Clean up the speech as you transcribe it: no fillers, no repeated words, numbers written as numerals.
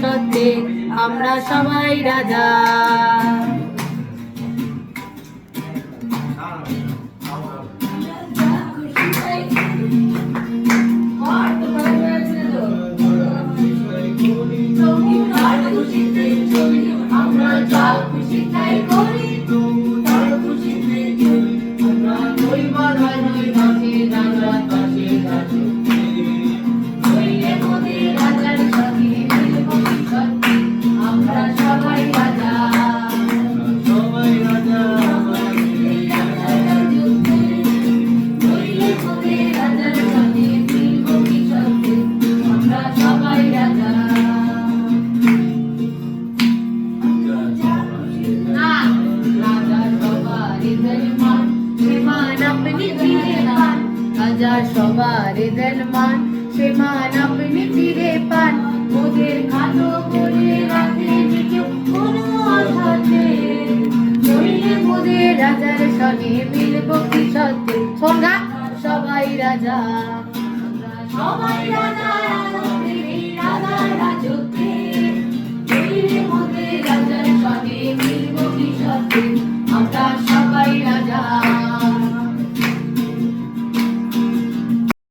ভবিষ্যতে আমরা সবাই রাজা। আমরা যা খুশি তাই করি, তার খুশিতে চলি। আমরা নই বাধা নই বাঁধে, রাজা পাশে রাজা। নইলে মোদের রাজার সাথে ভবিষ্যতে আমরা সবাই রাজা। সবাই রাজা নইলে মোদের রাজার সাথে ভবিষ্যতে আমরা সবাই রাজা। রাজা সবার মান, সে মান আপনি ফিরে পান। ওদের খাটো করে রাখে কেউ কোনো আশাতে, নইলে মোদের রাজার সঙ্গে মিলব কি সত্যি। সঙ্গা সবাই রাজা, সবাই রাজা, রাজা রাজত্বে, নইলে মোদের রাজার সঙ্গে মিলব কি সত্যি।